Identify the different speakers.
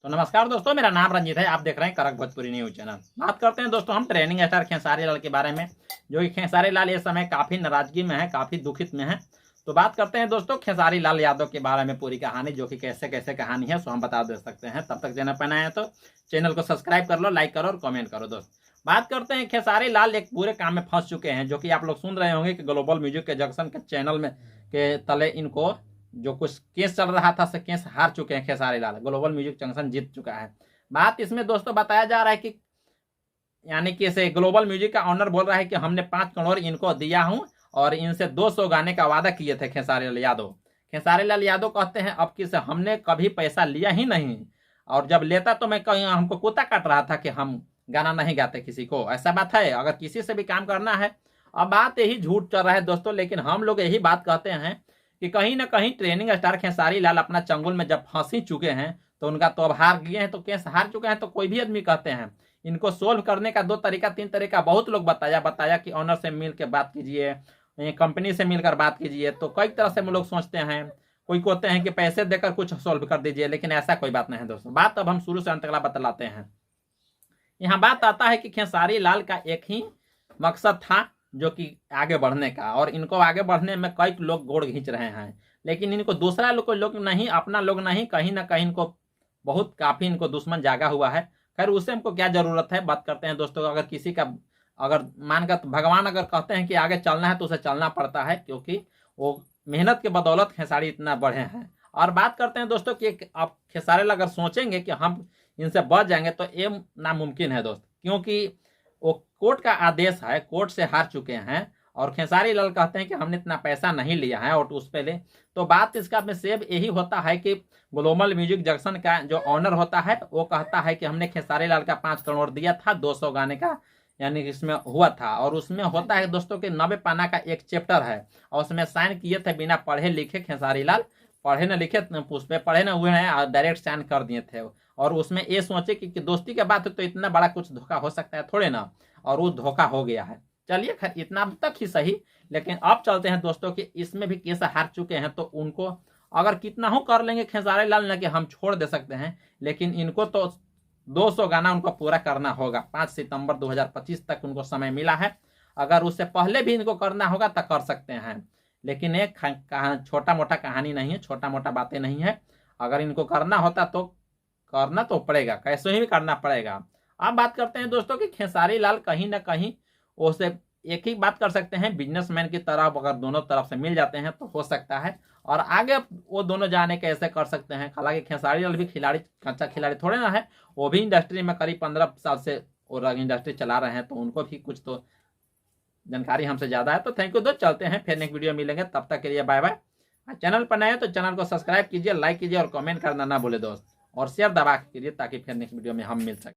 Speaker 1: तो नमस्कार दोस्तों, मेरा नाम रंजीत है। आप देख रहे हैं करक भोजपुरी न्यूज चैनल। बात करते हैं दोस्तों हम ट्रेनिंग स्टार खेसारी लाल के बारे में, जो कि खेसारी लाल इस समय काफ़ी नाराजगी में है, काफ़ी दुखित में है। तो बात करते हैं दोस्तों खेसारी लाल यादव के बारे में पूरी कहानी, जो कि कैसे कैसे कहानी है सो हम बता दे सकते हैं। तब तक चैनल पर नए हैं तो चैनल को सब्सक्राइब कर लो, लाइक करो और कमेंट करो दोस्त। बात करते हैं खेसारी लाल एक पूरे काम में फंस चुके हैं, जो कि आप लोग सुन रहे होंगे कि ग्लोबल म्यूजिक के जंक्शन के चैनल में के तले इनको जो कुछ केस चल रहा था से केस हार चुके हैं Khesari Lal. Global music junction जीत चुका है। बात इसमें दोस्तों बताया जा रहा है कि यानी कि इसे ग्लोबल म्यूजिक का ऑनर बोल रहा है कि हमने 5 करोड़ इनको दिया हूं और इनसे 200 गाने का वादा किए थे खेसारी लाल यादव। खेसारी लाल यादव कहते हैं अब कि से हमने कभी पैसा लिया ही नहीं, और जब लेता तो मैं कहीं हमको कुत्ता काट रहा था कि हम गाना नहीं गाते किसी को। ऐसा बात है, अगर किसी से भी काम करना है। अब बात यही झूठ चल रहा है दोस्तों, लेकिन हम लोग यही बात कहते हैं कि कहीं ना कहीं ट्रेनिंग स्टार खेसारी लाल अपना चंगुल में जब फंसी चुके हैं तो उनका तो अब हार गए हैं, तो केस हार चुके हैं। तो कोई भी आदमी कहते हैं इनको सोल्व करने का 2 तरीका 3 तरीका बहुत लोग बताया कि ऑनर से मिल के बात कीजिए, कंपनी से मिलकर बात कीजिए। तो कई तरह से हम लोग सोचते हैं, कोई कहते हैं कि पैसे देकर कुछ सोल्व कर दीजिए, लेकिन ऐसा कोई बात नहीं है दोस्तों। बात अब हम शुरू से अंत तक बतलाते हैं। यहाँ बात आता है कि खेसारी लाल का एक ही मकसद था, जो कि आगे बढ़ने का, और इनको आगे बढ़ने में कई लोग गोड़ खींच रहे हैं, लेकिन इनको दूसरा लोग नहीं, अपना लोग नहीं, कहीं ना कहीं इनको बहुत काफ़ी इनको दुश्मन जागा हुआ है। खैर उससे हमको क्या ज़रूरत है। बात करते हैं दोस्तों, अगर किसी का अगर मानकर भगवान अगर कहते हैं कि आगे चलना है तो उसे चलना पड़ता है, क्योंकि वो मेहनत के बदौलत खेसारी इतना बढ़े हैं। और बात करते हैं दोस्तों कि आप खेसारी लाल अगर सोचेंगे कि हम इनसे बच जाएंगे तो ये नामुमकिन है दोस्त, क्योंकि वो कोर्ट का आदेश है, कोर्ट से हार चुके हैं। और खेसारी लाल कहते हैं कि हमने इतना पैसा नहीं लिया है और उस पे ले। तो बात इसका में सेब यही होता है कि ग्लोबल म्यूजिक जंक्शन का जो ऑनर होता है वो कहता है कि हमने खेसारी लाल का 5 करोड़ दिया था 200 गाने का, यानी कि इसमें हुआ था। और उसमें होता है दोस्तों कि 90 पन्ना का एक चैप्टर है, और उसमें साइन किए थे बिना पढ़े लिखे खेसारी लाल, पढ़े न लिखे उस पर पढ़े न हुए हैं और डायरेक्ट साइन कर दिए थे। और उसमें ये सोचे कि दोस्ती के बात है तो इतना बड़ा कुछ धोखा हो सकता है थोड़े ना, और वो धोखा हो गया है। चलिए खैर इतना तक ही सही, लेकिन अब चलते हैं दोस्तों कि इसमें भी केस हार चुके हैं। तो उनको अगर कितना हो कर लेंगे खेसारी लाल ने कि हम छोड़ दे सकते हैं, लेकिन इनको तो 200 गाना उनको पूरा करना होगा। 5 सितंबर 2025 तक उनको समय मिला है। अगर उससे पहले भी इनको करना होगा तो कर सकते हैं, लेकिन एक छोटा मोटा कहानी नहीं है, छोटा मोटा बातें नहीं है। अगर इनको करना होता तो करना तो पड़ेगा, कैसे ही भी करना पड़ेगा। अब बात करते हैं दोस्तों कि खेसारी लाल कहीं ना कहीं उसे एक ही बात कर सकते हैं, बिजनेसमैन की तरफ अगर दोनों तरफ से मिल जाते हैं तो हो सकता है, और आगे वो दोनों जाने कैसे कर सकते हैं। हालांकि खेसारी लाल भी खिलाड़ी, कच्चा खिलाड़ी थोड़े ना है, वो भी इंडस्ट्री में करीब 15 साल से और इंडस्ट्री चला रहे हैं, तो उनको भी कुछ तो जानकारी हमसे ज़्यादा है। तो थैंक यू दोस्त, चलते हैं फिर नेक्स्ट वीडियो मिलेंगे, तब तक के लिए बाय बाय। चैनल पर नए हैं तो चैनल को सब्सक्राइब कीजिए, लाइक कीजिए और कमेंट करना ना भूले दोस्त, और शेयर दबा कीजिए ताकि फिर नेक्स्ट वीडियो में हम मिल सकें।